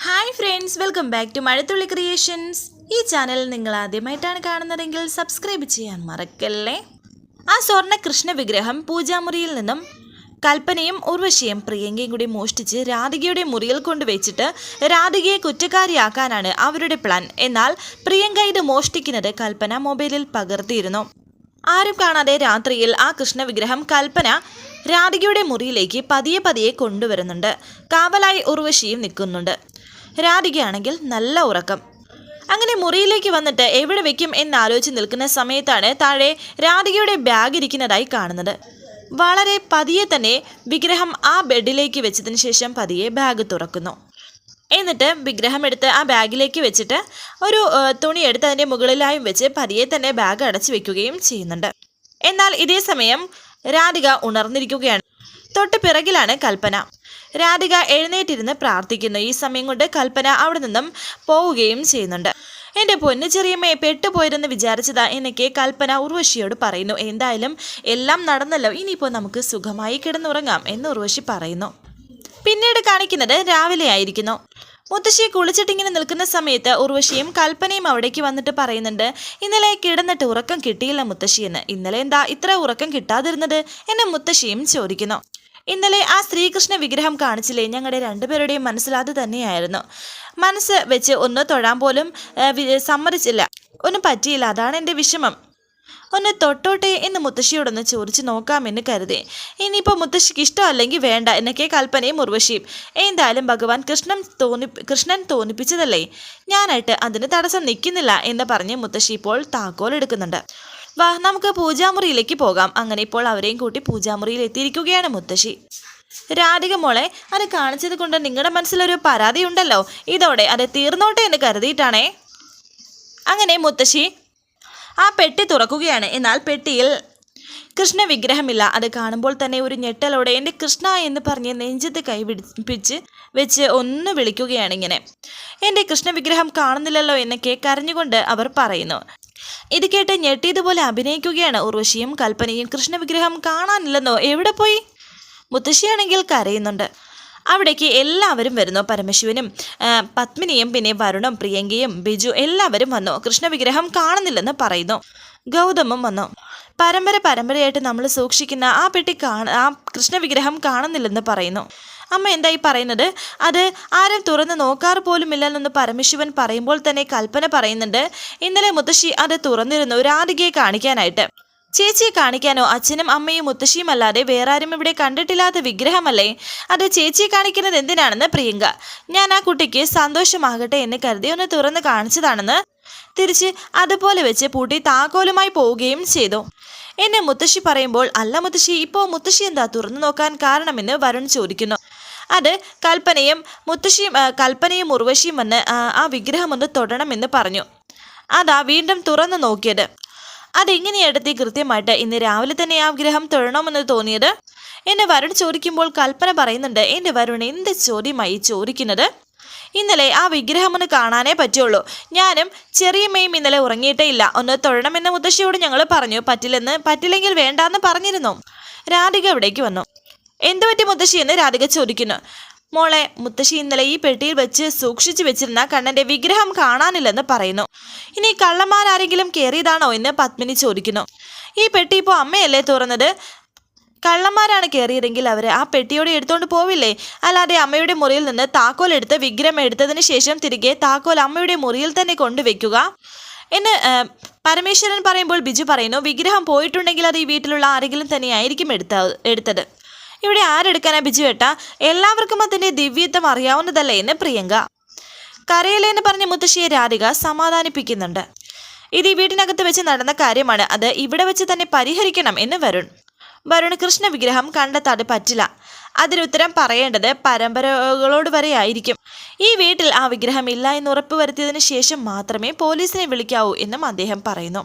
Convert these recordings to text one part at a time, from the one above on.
Hi friends, welcome back to Mazhathulli Creations. ഈ channel നിങ്ങൾ ആദ്യമായിട്ടാണ് കാണുന്നതെങ്കിൽ സബ്സ്ക്രൈബ് ചെയ്യാൻ മറക്കല്ലേ. ആ സ്വർണ്ണ കൃഷ്ണ വിഗ്രഹം പൂജാമുറിയിൽ നിന്നും കൽപ്പനയും ഉർവശിയും പ്രിയങ്കയും കൂടി മോഷ്ടിച്ച് രാധികയുടെ മുറിയിൽ കൊണ്ടുവച്ചിട്ട് രാധികയെ കുറ്റക്കാരിയാക്കാനാണ് അവരുടെ പ്ലാൻ. എന്നാൽ പ്രിയങ്ക ഇത് മോഷ്ടിക്കുന്നത് കൽപ്പന മൊബൈലിൽ പകർത്തിയിരുന്നു. ആരും കാണാതെ രാത്രിയിൽ ആ കൃഷ്ണ വിഗ്രഹം കൽപ്പന രാധികയുടെ മുറിയിലേക്ക് പതിയെ പതിയെ കൊണ്ടുവരുന്നുണ്ട്. കാവലായി ഉർവശിയും നിൽക്കുന്നുണ്ട്. രാധികയാണെങ്കിൽ നല്ല ഉറക്കം. അങ്ങനെ മുറിയിലേക്ക് വന്നിട്ട് എവിടെ വെക്കും എന്നാലോചിച്ച് നിൽക്കുന്ന സമയത്താണ് താഴെ രാധികയുടെ ബാഗ് ഇരിക്കുന്നതായി കാണുന്നത്. വളരെ പതിയെ തന്നെ വിഗ്രഹം ആ ബെഡിലേക്ക് വെച്ചതിന് ശേഷം പതിയെ ബാഗ് തുറക്കുന്നു. എന്നിട്ട് വിഗ്രഹം എടുത്ത് ആ ബാഗിലേക്ക് വെച്ചിട്ട് ഒരു തുണി എടുത്ത് അതിൻ്റെ മുകളിലായും വെച്ച് പതിയെ തന്നെ ബാഗ് അടച്ചു വെക്കുകയും ചെയ്യുന്നുണ്ട്. എന്നാൽ ഇതേ സമയം രാധിക ഉണർന്നിരിക്കുകയാണ്. തൊട്ട് പിറകിലാണ് കൽപ്പന. രാധിക എഴുന്നേറ്റിരുന്ന് പ്രാർത്ഥിക്കുന്നു. ഈ സമയം കൊണ്ട് കൽപ്പന അവിടെ നിന്നും പോവുകയും ചെയ്യുന്നുണ്ട്. എൻ്റെ പൊന്നു ചെറിയമ്മയെ പെട്ടുപോയതെന്ന് വിചാരിച്ചതാ എന്നൊക്കെ കൽപ്പന ഉർവശിയോട് പറയുന്നു. എന്തായാലും എല്ലാം നടന്നല്ലോ, ഇനിയിപ്പോൾ നമുക്ക് സുഖമായി കിടന്നുറങ്ങാം എന്ന് ഉർവശി പറയുന്നു. പിന്നീട് കാണിക്കുന്നത് രാവിലെ ആയിരിക്കുന്നു. മുത്തശ്ശിയെ കുളിച്ചിട്ടിങ്ങനെ നിൽക്കുന്ന സമയത്ത് ഉർവശിയും കൽപ്പനയും അവിടേക്ക് വന്നിട്ട് പറയുന്നുണ്ട്, ഇന്നലെ കിടന്നിട്ട് ഉറക്കം കിട്ടിയില്ല മുത്തശ്ശിയെന്ന്. ഇന്നലെ എന്താ ഇത്ര ഉറക്കം കിട്ടാതിരുന്നത് എന്ന് മുത്തശ്ശിയും ചോദിക്കുന്നു. ഇന്നലെ ആ ശ്രീകൃഷ്ണ വിഗ്രഹം കാണിച്ചില്ലേ, ഞങ്ങളുടെ രണ്ടുപേരുടെയും മനസ്സിൽ അത് തന്നെയായിരുന്നു. മനസ്സ് വെച്ച് ഒന്ന് തൊഴാൻ പോലും സമ്മതിച്ചില്ല, ഒന്നും പറ്റിയില്ല. അതാണ് എൻ്റെ വിഷമം. ഒന്ന് തൊട്ടോട്ടെ എന്ന് മുത്തശ്ശിയോടൊന്ന് ചോദിച്ചു നോക്കാമെന്ന് കരുതി. ഇനിയിപ്പോൾ മുത്തശ്ശിക്ക് ഇഷ്ടമല്ലെങ്കിൽ വേണ്ട എന്നൊക്കെ കൽപ്പനയും ഉർവശിയും. എന്തായാലും ഭഗവാൻ കൃഷ്ണൻ തോന്നിപ്പിച്ചതല്ലേ, ഞാനായിട്ട് അതിന് തടസ്സം നിൽക്കുന്നില്ല എന്ന് പറഞ്ഞ് മുത്തശ്ശി ഇപ്പോൾ താക്കോൽ എടുക്കുന്നുണ്ട്. വാ, നമുക്ക് പൂജാമുറിയിലേക്ക് പോകാം. അങ്ങനെ ഇപ്പോൾ അവരെയും കൂട്ടി പൂജാമുറിയിൽ എത്തിയിരിക്കുകയാണ് മുത്തശ്ശി. രാധിക മോളെ, അത് കാണിച്ചത് കൊണ്ട് നിങ്ങളുടെ മനസ്സിലൊരു പരാതി ഉണ്ടല്ലോ, ഇതോടെ അത് തീർന്നോട്ടെ എന്ന് കരുതിയിട്ടാണേ. അങ്ങനെ മുത്തശ്ശി ആ പെട്ടി തുറക്കുകയാണ്. എന്നാൽ പെട്ടിയിൽ കൃഷ്ണ വിഗ്രഹമില്ല. അത് കാണുമ്പോൾ തന്നെ ഒരു ഞെട്ടലോടെ എൻ്റെ കൃഷ്ണ എന്ന് പറഞ്ഞ് നെഞ്ചത്ത് കൈ പിടിച്ച് വെച്ച് ഒന്ന് വിളിക്കുകയാണ്. ഇങ്ങനെ എൻ്റെ കൃഷ്ണ വിഗ്രഹം കാണുന്നില്ലല്ലോ എന്നൊക്കെ കരഞ്ഞുകൊണ്ട് അവർ പറയുന്നു. ഇത് കേട്ട് ഞെട്ടിയതുപോലെ അഭിനയിക്കുകയാണ് ഉർവശിയും കൽപ്പനയും. കൃഷ്ണ വിഗ്രഹം കാണാനില്ലെന്നോ, എവിടെ പോയി? മുത്തശ്ശിയാണെങ്കിൽ കരയുന്നുണ്ട്. അവിടേക്ക് എല്ലാവരും വരുന്നു. പരമശിവനും പത്മിനിയും പിന്നെ വരുണും പ്രിയങ്കയും ബിജു എല്ലാവരും വന്നു. കൃഷ്ണവിഗ്രഹം കാണുന്നില്ലെന്ന് പറയുന്നു. ഗൗതമും വന്നു. പരമ്പരയായിട്ട് നമ്മൾ സൂക്ഷിക്കുന്ന ആ പെട്ടി ആ കൃഷ്ണവിഗ്രഹം കാണുന്നില്ലെന്ന് പറയുന്നു. അമ്മ എന്തായി പറയുന്നത്? അത് ആരും തുറന്ന് നോക്കാറ് പോലും ഇല്ലെന്നൊന്ന് പരമശിവൻ പറയുമ്പോൾ തന്നെ കൽപ്പന പറയുന്നുണ്ട്, ഇന്നലെ മുത്തശ്ശി അത് തുറന്നിരുന്നു രാധികയെ കാണിക്കാനായിട്ട്. ചേച്ചിയെ കാണിക്കാനോ? അച്ഛനും അമ്മയും മുത്തശ്ശിയും അല്ലാതെ വേറെ ആരും ഇവിടെ കണ്ടിട്ടില്ലാത്ത വിഗ്രഹമല്ലേ, അത് ചേച്ചിയെ കാണിക്കുന്നത് എന്തിനാണെന്ന് പ്രിയങ്ക. ഞാൻ ആ കുട്ടിക്ക് സന്തോഷമാകട്ടെ എന്ന് കരുതി ഒന്ന് തുറന്ന് കാണിച്ചതാണെന്ന് തിരിച്ച് അതുപോലെ വെച്ച് പൂട്ടി താക്കോലുമായി പോവുകയും ചെയ്തു എന്നെ മുത്തശ്ശി പറയുമ്പോൾ, അല്ല മുത്തശ്ശി, ഇപ്പോൾ മുത്തശ്ശി എന്താ തുറന്നു നോക്കാൻ കാരണമെന്ന് വരുൺ ചോദിക്കുന്നു. അത് കൽപ്പനയും ഉർവശിയും വന്ന് ആ വിഗ്രഹം ഒന്ന് തൊടണമെന്ന് പറഞ്ഞു. അതാ വീണ്ടും തുറന്നു നോക്കിയത്. അതെങ്ങനെയെടുത്തി കൃത്യമായിട്ട് ഇന്ന് രാവിലെ തന്നെ ആ വിഗ്രഹം തൊഴണമെന്ന് തോന്നിയത് എന്നെ വരുൺ ചോദിക്കുമ്പോൾ കൽപ്പന പറയുന്നുണ്ട്, എൻ്റെ വരുൺ എന്ത് ചോദ്യമായി ചോദിക്കുന്നത്? ഇന്നലെ ആ വിഗ്രഹം ഒന്ന് കാണാനേ പറ്റുള്ളൂ. ഞാനും ചെറിയമ്മയും ഇന്നലെ ഉറങ്ങിയിട്ടേ ഇല്ല. ഒന്ന് തൊഴണമെന്ന് മുത്തശ്ശിയോട് ഞങ്ങൾ പറഞ്ഞു. പറ്റില്ലെങ്കിൽ വേണ്ടാന്ന് പറഞ്ഞിരുന്നു. രാധിക ഇവിടേക്ക് വന്നു. എന്തു പറ്റി മുത്തശ്ശി എന്ന് രാധിക ചോദിക്കുന്നു. മോളെ, മുത്തശ്ശി ഇന്നലെ ഈ പെട്ടിയിൽ വെച്ച് സൂക്ഷിച്ചു വെച്ചിരുന്ന കണ്ണൻ്റെ വിഗ്രഹം കാണാനില്ലെന്ന് പറയുന്നു. ഇനി കള്ളന്മാരാരെങ്കിലും കയറിയതാണോ എന്ന് പത്മിനി ചോദിക്കുന്നു. ഈ പെട്ടി ഇപ്പോൾ അമ്മയല്ലേ തുറന്നത്? കള്ളന്മാരാണ് കയറിയതെങ്കിൽ അവർ ആ പെട്ടിയോടെ എടുത്തുകൊണ്ട് പോവില്ലേ? അല്ലാതെ അമ്മയുടെ മുറിയിൽ നിന്ന് താക്കോൽ എടുത്ത് വിഗ്രഹം എടുത്തതിന് ശേഷം തിരികെ താക്കോൽ അമ്മയുടെ മുറിയിൽ തന്നെ കൊണ്ടുവയ്ക്കുക എന്ന് പരമേശ്വരൻ പറയുമ്പോൾ ബിജു പറയുന്നു, വിഗ്രഹം പോയിട്ടുണ്ടെങ്കിൽ അത് ഈ വീട്ടിലുള്ള ആരെങ്കിലും തന്നെയായിരിക്കും എടുത്തത്. ഇവിടെ ആരെടുക്കാനാ ബിജു ഏട്ടാ? എല്ലാവർക്കും അതിൻ്റെ ദിവ്യത്വം അറിയാവുന്നതല്ലേ എന്ന് പ്രിയങ്ക. കരയല്ലേ എന്ന് പറഞ്ഞ് മുത്തശ്ശിയെ രാധിക സമാധാനിപ്പിക്കുന്നുണ്ട്. ഇത് ഈ വീട്ടിനകത്ത് വെച്ച് നടന്ന കാര്യമാണ്, അത് ഇവിടെ വെച്ച് തന്നെ പരിഹരിക്കണം എന്ന് വരുൺ കൃഷ്ണ വിഗ്രഹം കണ്ടെത്താതെ പറ്റില്ല. അതിനുത്തരം പറയേണ്ടത് പരമ്പരകളോട് വരെ ആയിരിക്കും. ഈ വീട്ടിൽ ആ വിഗ്രഹം ഇല്ല എന്ന് ഉറപ്പുവരുത്തിയതിനു ശേഷം മാത്രമേ പോലീസിനെ വിളിക്കാവൂ എന്നും അദ്ദേഹം പറയുന്നു.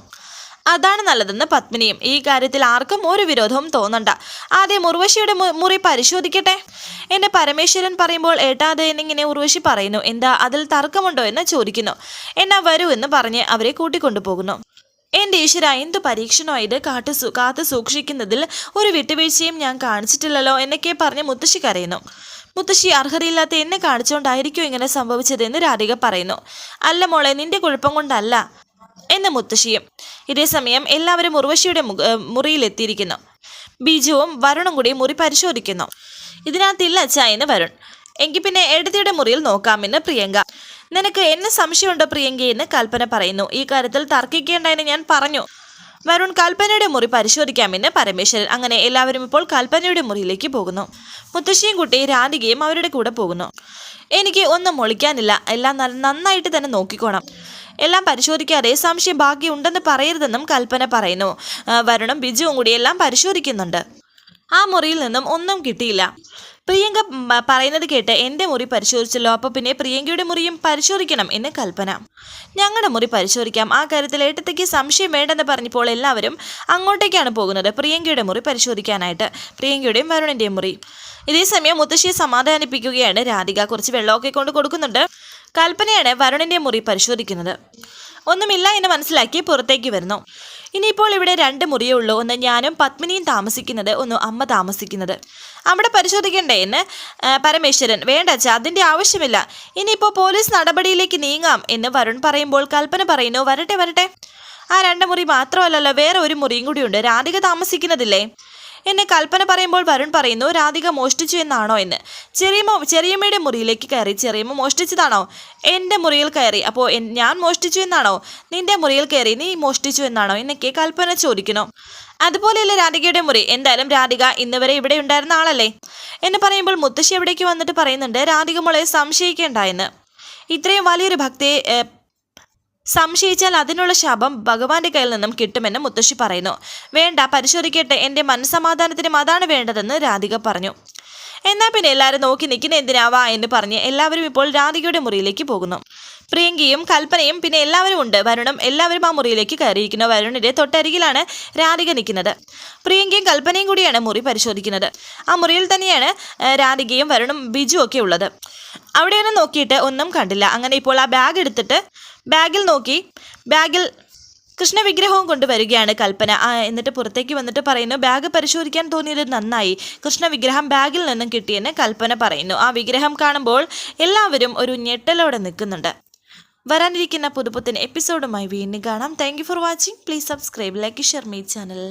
അതാണ് നല്ലതെന്ന് പത്മിനിയും. ഈ കാര്യത്തിൽ ആർക്കും ഒരു വിരോധവും തോന്നണ്ട. ആദ്യം ഉർവശിയുടെ മുറി പരിശോധിക്കട്ടെ എന്ന് പരമേശ്വരൻ പറയുമ്പോൾ, ഏട്ടാ അത് എന്നിങ്ങനെ ഉർവശി പറയുന്നു. എന്താ അതിൽ തർക്കമുണ്ടോ എന്ന് ചോദിക്കുന്നു. എന്നാ വരൂ എന്ന് പറഞ്ഞ് അവരെ കൂട്ടിക്കൊണ്ടുപോകുന്നു. എൻ്റെ ഈശ്വര, എന്തു പരീക്ഷണമായത്! കാത്തു സൂക്ഷിക്കുന്നതിൽ ഒരു വിട്ടുവീഴ്ചയും ഞാൻ കാണിച്ചിട്ടില്ലല്ലോ എന്നൊക്കെ പറഞ്ഞ് മുത്തശ്ശി കരയുന്നു. മുത്തശ്ശി അർഹതയില്ലാത്ത എന്നെ കാണിച്ചുകൊണ്ടായിരിക്കും ഇങ്ങനെ സംഭവിച്ചതെന്ന് രാധിക പറയുന്നു. അല്ല മോളെ, നിന്റെ കുഴപ്പം കൊണ്ടല്ല എന്ന് മുത്തശ്ശിയും. ഇതേസമയം എല്ലാവരും ഉർവശിയുടെ മുറിയിലെത്തിയിരിക്കുന്നു. ബിജുവും വരുണും കൂടി മുറി പരിശോധിക്കുന്നു. ഇതിനകത്തില്ല അച്ഛാ എന്ന് വരുൺ. എങ്കിൽ പിന്നെ എടതിയുടെ മുറിയിൽ നോക്കാമെന്ന് പ്രിയങ്ക. നിനക്ക് എന്നെ സംശയമുണ്ടോ പ്രിയങ്കയെന്ന് കൽപ്പന പറയുന്നു. ഈ കാര്യത്തിൽ തർക്കിക്കേണ്ടെന്ന് ഞാൻ പറഞ്ഞു. വരുൺ കൽപ്പനയുടെ മുറി പരിശോധിക്കാമെന്ന് പരമേശ്വരൻ. അങ്ങനെ എല്ലാവരും ഇപ്പോൾ കൽപ്പനയുടെ മുറിയിലേക്ക് പോകുന്നു. മുത്തശ്ശിയും കുട്ടിയും രാധികയും അവരുടെ കൂടെ പോകുന്നു. എനിക്ക് ഒന്നും ഒളിക്കാനില്ല, എല്ലാം നന്നായിട്ട് തന്നെ നോക്കിക്കോണം. എല്ലാം പരിശോധിക്കാതെ സംശയം ഭാഗ്യമുണ്ടെന്ന് പറയരുതെന്നും കൽപ്പന പറയുന്നു. വരുണും ബിജുവും കൂടി എല്ലാം പരിശോധിക്കുന്നുണ്ട്. ആ മുറിയിൽ നിന്നും ഒന്നും കിട്ടിയില്ല. പ്രിയങ്ക പറയുന്നത് കേട്ട് എൻ്റെ മുറി പരിശോധിച്ചല്ലോ, അപ്പോൾ പിന്നെ പ്രിയങ്കയുടെ മുറിയും പരിശോധിക്കണം എന്ന് കൽപ്പന. ഞങ്ങളുടെ മുറി പരിശോധിക്കാം, ആ കാര്യത്തിൽ ഏട്ടത്തേക്ക് സംശയം വേണ്ടെന്ന് പറഞ്ഞപ്പോൾ എല്ലാവരും അങ്ങോട്ടേക്കാണ് പോകുന്നത് പ്രിയങ്കയുടെ മുറി പരിശോധിക്കാനായിട്ട്. പ്രിയങ്കയുടെയും വരുണിൻ്റെയും മുറി. ഇതേസമയം മുത്തശ്ശിയെ സമാധാനിപ്പിക്കുകയാണ് രാധിക. കുറച്ച് വെള്ളമൊക്കെ കൊണ്ട് കൊടുക്കുന്നുണ്ട്. കൽപ്പനയാണ് വരുണിൻ്റെ മുറി പരിശോധിക്കുന്നത്. ഒന്നുമില്ല എന്ന് മനസ്സിലാക്കി പുറത്തേക്ക് വരുന്നു. ഇനിയിപ്പോൾ ഇവിടെ 2 മുറിയേ ഉള്ളൂ. ഒന്ന് ഞാനും പത്മിനിയും താമസിക്കുന്നത്, ഒന്ന് അമ്മ താമസിക്കുന്നത്. അവിടെ പരിശോധിക്കണ്ടേ എന്ന് പരമേശ്വരൻ. വേണ്ട അച്ഛാ, അതിൻ്റെ ആവശ്യമില്ല. ഇനിയിപ്പോൾ പോലീസ് നടപടിയിലേക്ക് നീങ്ങാം എന്ന് വരുൺ പറയുമ്പോൾ കൽപ്പന പറയുന്നു, വരട്ടെ വരട്ടെ. ആ 2 മുറി മാത്രമല്ലല്ലോ, വേറെ ഒരു മുറിയും കൂടിയുണ്ട്. രാധിക താമസിക്കുന്നതില്ലേ എന്നെ കൽപ്പന പറയുമ്പോൾ വരുൺ പറയുന്നു, രാധിക മോഷ്ടിച്ചു എന്നാണോ എന്ന്. ചെറിയമ്മയുടെ മുറിയിലേക്ക് കയറി. ചെറിയമ്മ മോഷ്ടിച്ചതാണോ? എൻ്റെ മുറിയിൽ കയറി. അപ്പോൾ ഞാൻ മോഷ്ടിച്ചു എന്നാണോ? നിന്റെ മുറിയിൽ കയറി നീ മോഷ്ടിച്ചു എന്നാണോ എന്നൊക്കെ കൽപ്പന ചോദിക്കുന്നു. അതുപോലെയല്ലേ രാധികയുടെ മുറി? എന്തായാലും രാധിക ഇന്ന് വരെ ഇവിടെ ഉണ്ടായിരുന്ന ആളല്ലേ എന്ന് പറയുമ്പോൾ മുത്തശ്ശി എവിടേക്ക് വന്നിട്ട് പറയുന്നുണ്ട്, രാധിക മോളെ സംശയിക്കേണ്ട എന്ന്. ഇത്രയും വലിയൊരു ഭക്തിയെ സംശയിച്ചാൽ അതിനുള്ള ശാപം ഭഗവാന്റെ കയ്യിൽ നിന്നും കിട്ടുമെന്ന് മുത്തശ്ശി പറയുന്നു. വേണ്ട, പരിശോധിക്കട്ടെ, എൻ്റെ മനസ്സമാധാനത്തിനും അതാണ് വേണ്ടതെന്ന് രാധിക പറഞ്ഞു. എന്നാൽ പിന്നെ എല്ലാവരും നോക്കി നിൽക്കുന്ന എന്തിനാവാ എന്ന് പറഞ്ഞ് എല്ലാവരും ഇപ്പോൾ രാധികയുടെ മുറിയിലേക്ക് പോകുന്നു. പ്രിയങ്കയും കൽപ്പനയും പിന്നെ എല്ലാവരും ഉണ്ട്. വരുണും എല്ലാവരും ആ മുറിയിലേക്ക് കയറിയിരിക്കുന്നു. വരുണിൻ്റെ തൊട്ടരികിലാണ് രാധിക നിൽക്കുന്നത്. പ്രിയങ്കയും കൽപ്പനയും കൂടിയാണ് മുറി പരിശോധിക്കുന്നത്. ആ മുറിയിൽ തന്നെയാണ് രാധികയും വരുണും ബിജുവും ഒക്കെ ഉള്ളത്. അവിടെയൊന്നും നോക്കിയിട്ട് ഒന്നും കണ്ടില്ല. അങ്ങനെ ഇപ്പോൾ ആ ബാഗ് എടുത്തിട്ട് ബാഗിൽ നോക്കി, ബാഗിൽ കൃഷ്ണവിഗ്രഹവും കൊണ്ടുവരികയാണ് കൽപ്പന. എന്നിട്ട് പുറത്തേക്ക് വന്നിട്ട് പറയുന്നു, ബാഗ് പരിശോധിക്കാൻ തോന്നിയത് നന്നായി, കൃഷ്ണവിഗ്രഹം ബാഗിൽ നിന്നും കിട്ടിയെന്ന് കൽപ്പന പറയുന്നു. ആ വിഗ്രഹം കാണുമ്പോൾ എല്ലാവരും ഒരു ഞെട്ടലോടെ നിൽക്കുന്നുണ്ട്. വരാനിരിക്കുന്ന പുതുപുത്തൻ എപ്പിസോഡുമായി വീണ്ടും കാണാം. Thank you for watching. Please subscribe, like, share my channel.